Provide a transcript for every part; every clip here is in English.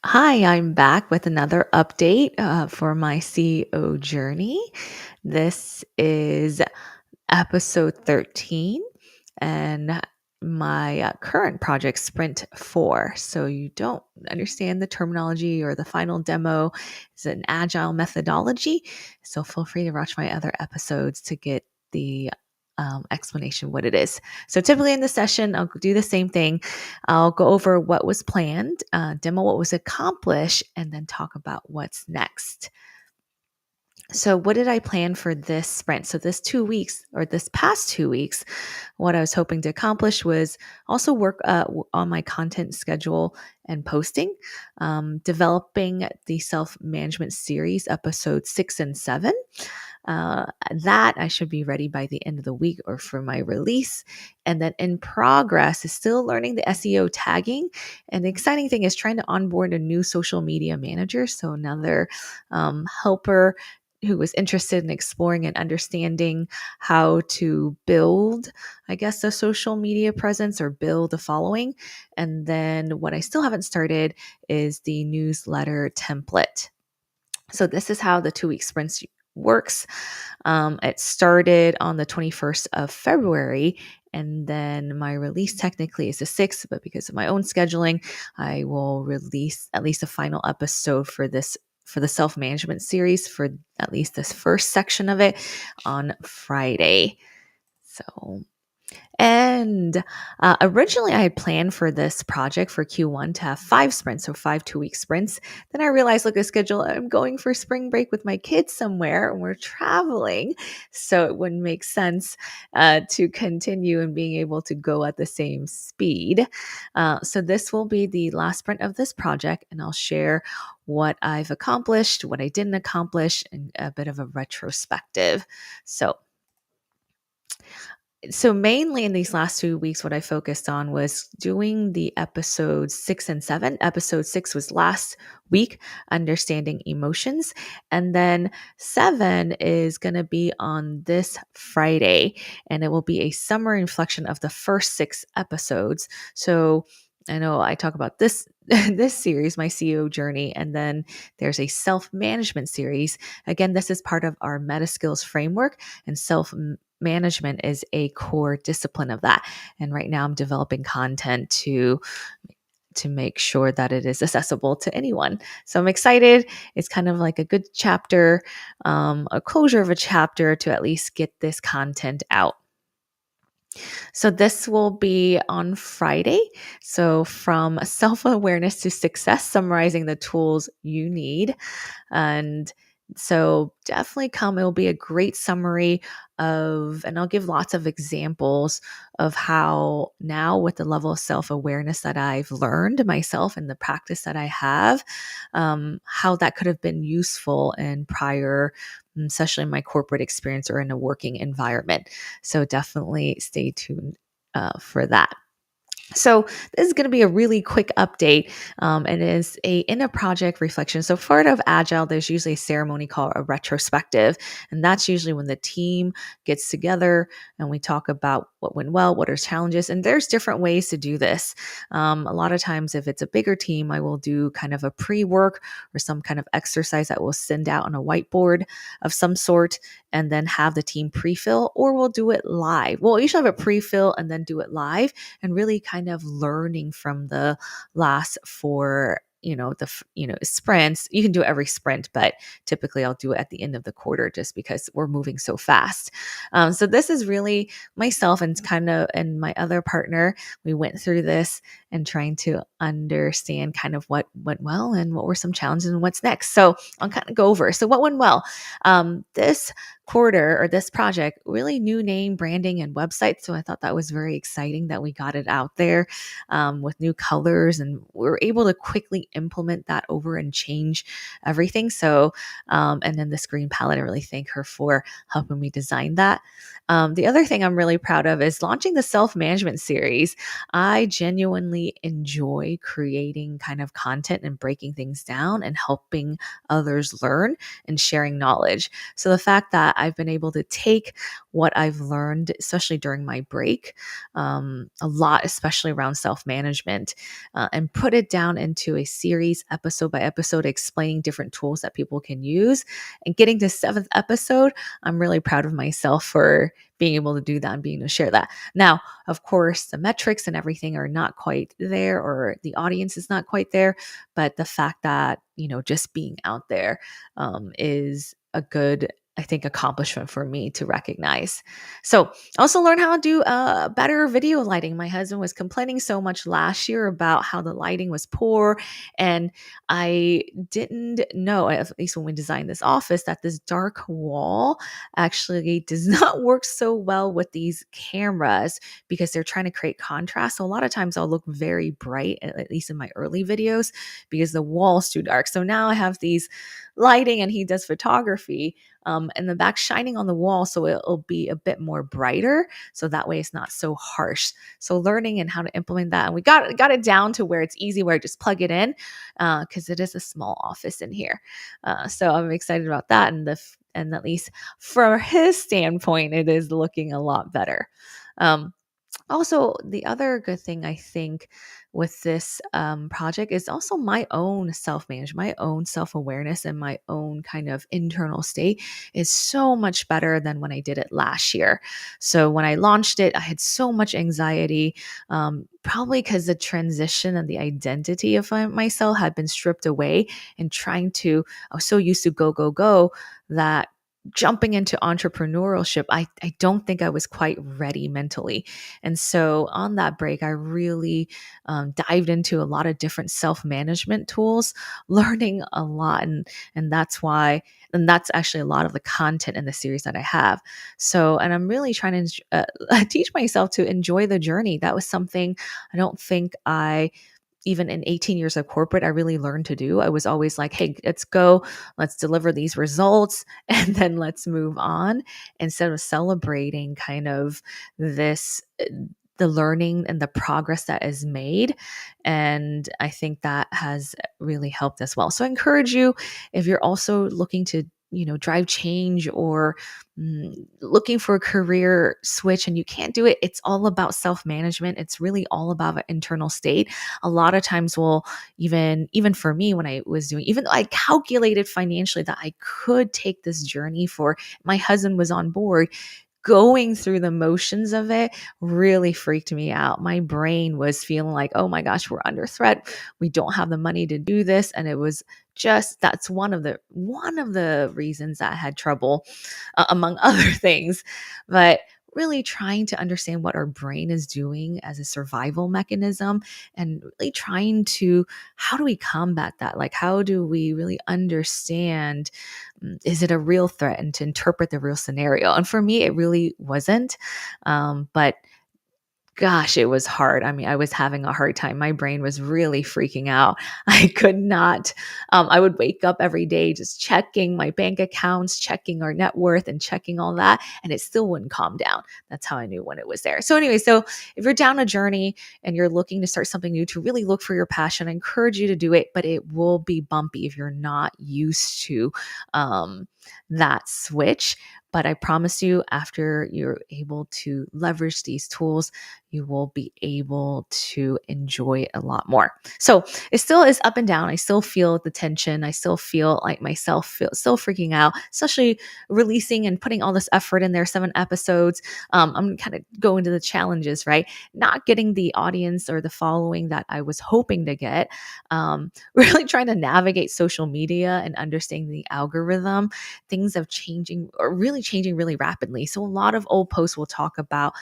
Hi, I'm back with another update for my CEO journey. This is episode 13 and my current project, Sprint 4. So you don't understand the terminology or the final demo is an agile methodology. So feel free to watch my other episodes to get the explanation what it is. So typically in the session, I'll do the same thing. I'll go over what was planned, demo what was accomplished, and then talk about what's next. So, what did I plan for this sprint? So, this 2 weeks or this past 2 weeks, what I was hoping to accomplish was also work on my content schedule and posting, developing the self management series, episode 6 and 7. That I should be ready by the end of the week or for my release. And then in progress is still learning the SEO tagging. And the exciting thing is trying to onboard a new social media manager. So, another helper who was interested in exploring and understanding how to build, I guess, a social media presence or build a following. And then what I still haven't started is the newsletter template. So this is how the 2 week sprints works. It started on the 21st of February, and then my release technically is the 6th, but because of my own scheduling, I will release at least a final episode for the self-management series for at least this first section of it on Friday. So and originally, I had planned for this project for Q1 to have 5 sprints, so 5 2 week sprints. Then I realized, look at the schedule, I'm going for spring break with my kids somewhere and we're traveling. So it wouldn't make sense to continue and being able to go at the same speed. So this will be the last sprint of this project, and I'll share what I've accomplished, what I didn't accomplish, and a bit of a retrospective. So mainly in these last 2 weeks, what I focused on was doing the episodes 6 and 7. Episode 6 was last week, understanding emotions. And then 7 is going to be on this Friday, and it will be a summer reflection of the first 6 episodes. So I know I talk about this this series, my CEO journey, and then there's a self-management series. Again, this is part of our meta skills framework, and self-management is a core discipline of that. And right now I'm developing content to make sure that it is accessible to anyone. So I'm excited. It's kind of like a good chapter, a closure of a chapter to at least get this content out. So this will be on Friday. So from self awareness to success, summarizing the tools you need. And so definitely come. It will be a great summary and I'll give lots of examples of how now, with the level of self awareness that I've learned myself and the practice that I have, how that could have been useful in prior, especially in my corporate experience or in a working environment. So definitely stay tuned for that. So this is going to be a really quick update, and it is in a project reflection. So part of Agile, there's usually a ceremony called a retrospective, and that's usually when the team gets together and we talk about what went well, what are challenges, and there's different ways to do this. A lot of times, if it's a bigger team, I will do kind of a pre-work or some kind of exercise that we'll send out on a whiteboard of some sort, and then have the team pre-fill, or we'll do it live. We'll usually have a pre-fill and then do it live, and really kind of learning from the last 4 sprints. You can do it every sprint, but typically I'll do it at the end of the quarter just because we're moving so fast. So this is really myself and my other partner. We went through this and trying to understand kind of what went well and what were some challenges and what's next. So I'll kind of go over. So what went well? This quarter, or this project, really new name, branding, and website. So I thought that was very exciting that we got it out there with new colors, and we were able to quickly implement that over and change everything. So, and then the screen palette, I really thank her for helping me design that. The other thing I'm really proud of is launching the self-management series. I genuinely enjoy creating kind of content and breaking things down and helping others learn and sharing knowledge. So the fact that I've been able to take what I've learned, especially during my break, a lot, especially around self management, and put it down into a series, episode by episode, explaining different tools that people can use. And getting to seventh episode, I'm really proud of myself for being able to do that and being able to share that. Now, of course, the metrics and everything are not quite there, or the audience is not quite there, but the fact that, just being out there is a good, I think, accomplishment for me to recognize. So, also learn how to do better video lighting. My husband was complaining so much last year about how the lighting was poor, and I didn't know, at least when we designed this office, that this dark wall actually does not work so well with these cameras because they're trying to create contrast. So a lot of times I'll look very bright, at least in my early videos, because the wall's too dark. So now I have these lighting, and he does photography in the back, shining on the wall, so it'll be a bit more brighter, so that way it's not so harsh. So learning and how to implement that, and we got it down to where it's easy, where I just plug it in, because it is a small office in here. So I'm excited about that, and at least from his standpoint, it is looking a lot better. Also, the other good thing I think with this project is also my own self management, my own self awareness, and my own kind of internal state is so much better than when I did it last year. So, when I launched it, I had so much anxiety, probably because the transition and the identity of myself had been stripped away, and I was so used to go, go, go, that jumping into entrepreneurship, I don't think I was quite ready mentally. And so on that break, I really dived into a lot of different self-management tools, learning a lot. And that's why, and that's actually a lot of the content in the series that I have. So, and I'm really trying to teach myself to enjoy the journey. That was something I don't think even in 18 years of corporate, I really learned to do. I was always like, hey, let's go, let's deliver these results, and then let's move on, instead of celebrating kind of this, the learning and the progress that is made. And I think that has really helped as well. So I encourage you, if you're also looking to, drive change, or looking for a career switch and you can't do it, it's all about self-management. It's really all about an internal state. A lot of times even for me, when I was doing, even though I calculated financially that I could take this journey, for my husband was on board, going through the motions of it really freaked me out. My brain was feeling like, oh my gosh, we're under threat. We don't have the money to do this. And it was just, that's one of the reasons that I had trouble, among other things. But really trying to understand what our brain is doing as a survival mechanism, and really trying to, how do we combat that? Like, how do we really understand, is it a real threat, and to interpret the real scenario? And for me, it really wasn't. But gosh, it was hard. I mean, I was having a hard time. My brain was really freaking out. I could not, I would wake up every day just checking my bank accounts, checking our net worth, and checking all that. And it still wouldn't calm down. That's how I knew when it was there. So, anyway, so if you're down a journey and you're looking to start something new, to really look for your passion, I encourage you to do it, but it will be bumpy if you're not used to that switch. But I promise you, after you're able to leverage these tools, you will be able to enjoy it a lot more. So it still is up and down. I still feel the tension. I still feel like myself still freaking out, especially releasing and putting all this effort in there, 7 episodes. I'm kind of going to the challenges, right? Not getting the audience or the following that I was hoping to get. Really trying to navigate social media and understanding the algorithm. Things have changing really rapidly. So a lot of old posts will talk about,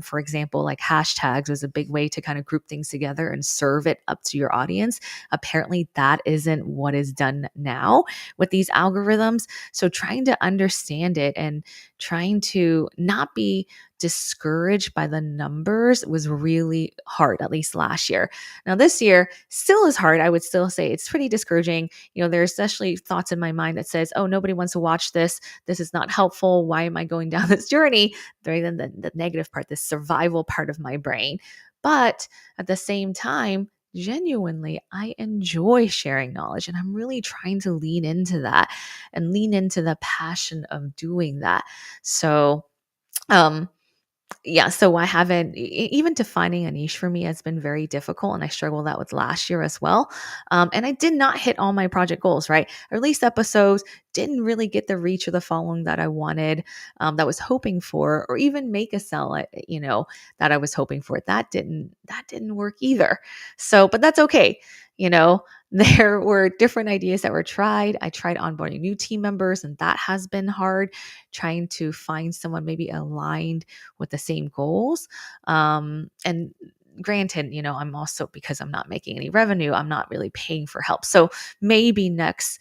for example, like hashtags was a big way to kind of group things together and serve it up to your audience. Apparently that isn't what is done now with these algorithms. So trying to understand it and trying to not be discouraged by the numbers was really hard, at least last year. Now this year still is hard. I would still say it's pretty discouraging. There's especially thoughts in my mind that says, oh, nobody wants to watch this. This is not helpful. Why am I going down this journey? Rather than the negative part, the survival part of my brain. But at the same time, genuinely, I enjoy sharing knowledge, and I'm really trying to lean into that and lean into the passion of doing that. So, um, yeah, so I haven't even defining a niche for me has been very difficult, and I struggled that with last year as well. And I did not hit all my project goals, right? I released episodes, didn't really get the reach or the following that I wanted, that was hoping for, or even make a sell, that I was hoping for. That didn't work either. So, but that's okay. You know, there were different ideas that were tried. I tried onboarding new team members, and that has been hard. Trying to find someone maybe aligned with the same goals. And granted, I'm also, because I'm not making any revenue, I'm not really paying for help. So maybe next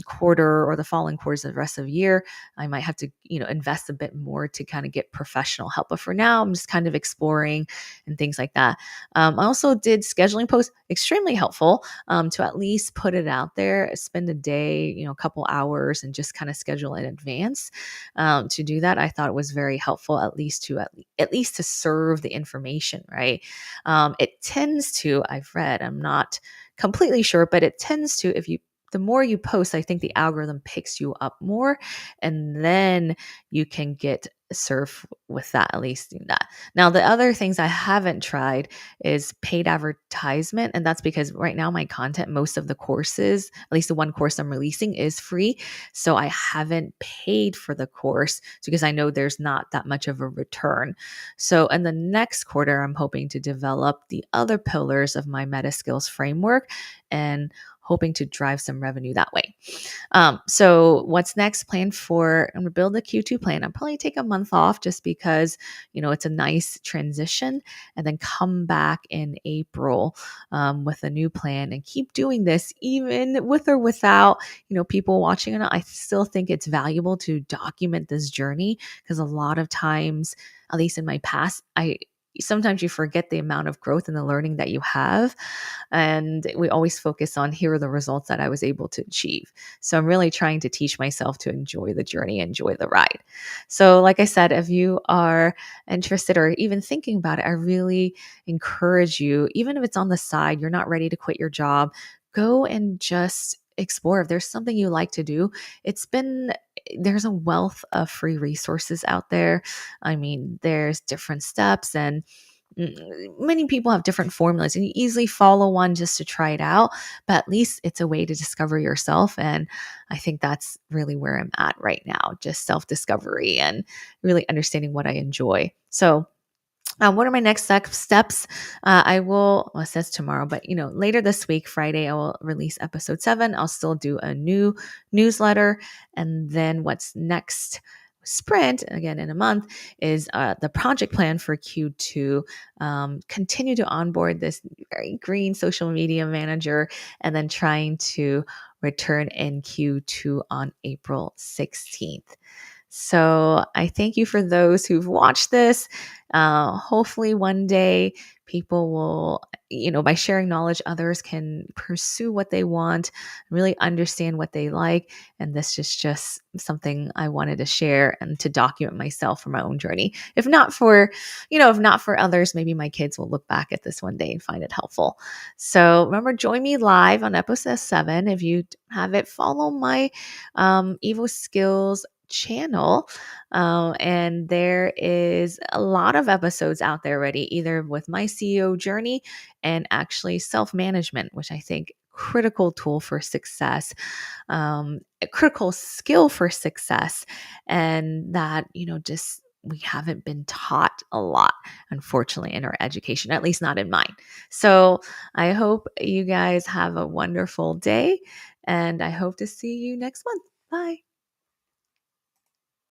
quarter or the following quarters of the rest of the year, I might have to, invest a bit more to kind of get professional help. But for now, I'm just kind of exploring and things like that. I also did scheduling posts, extremely helpful, to at least put it out there, spend a day, a couple hours, and just kind of schedule in advance to do that. I thought it was very helpful, at least to serve the information, right? It tends to, I've read, I'm not completely sure, but it tends to, if you the more you post, I think the algorithm picks you up more, and then you can get served with that, at least in that. Now, the other things I haven't tried is paid advertisement, and that's because right now my content, most of the courses, at least the one course I'm releasing, is free. So I haven't paid for the course because I know there's not that much of a return. So in the next quarter, I'm hoping to develop the other pillars of my meta skills framework and hoping to drive some revenue that way. So what's next? I'm going to build a Q2 plan. I'll probably take a month off just because, it's a nice transition, and then come back in April with a new plan and keep doing this even with or without, people watching it. I still think it's valuable to document this journey because a lot of times, at least in my past, sometimes you forget the amount of growth and the learning that you have. And we always focus on, here are the results that I was able to achieve. So I'm really trying to teach myself to enjoy the journey, enjoy the ride. So, like I said, if you are interested or even thinking about it, I really encourage you, even if it's on the side, you're not ready to quit your job, go and just explore. If there's something you like to do, there's a wealth of free resources out there. I mean, there's different steps, and many people have different formulas, and you easily follow one just to try it out, but at least it's a way to discover yourself. And I think that's really where I'm at right now, just self-discovery and really understanding what I enjoy. So what are my next steps? Well, it says tomorrow, but later this week, Friday, I will release episode 7. I'll still do a new newsletter. And then what's next? Sprint again in a month is the project plan for Q2. Continue to onboard this very green social media manager, and then trying to return in Q2 on April 16th. So I thank you for those who've watched this. Hopefully, one day people will, by sharing knowledge, others can pursue what they want, really understand what they like. And this is just something I wanted to share and to document myself for my own journey. If not for others, maybe my kids will look back at this one day and find it helpful. So remember, join me live on episode 7. If you have it, follow my Evo Skills channel, and there is a lot of episodes out there already, either with my CEO journey and actually self-management, which I think critical tool for success, a critical skill for success, and that just we haven't been taught a lot, unfortunately, in our education, at least not in mine. So I hope you guys have a wonderful day, and I hope to see you next month. Bye.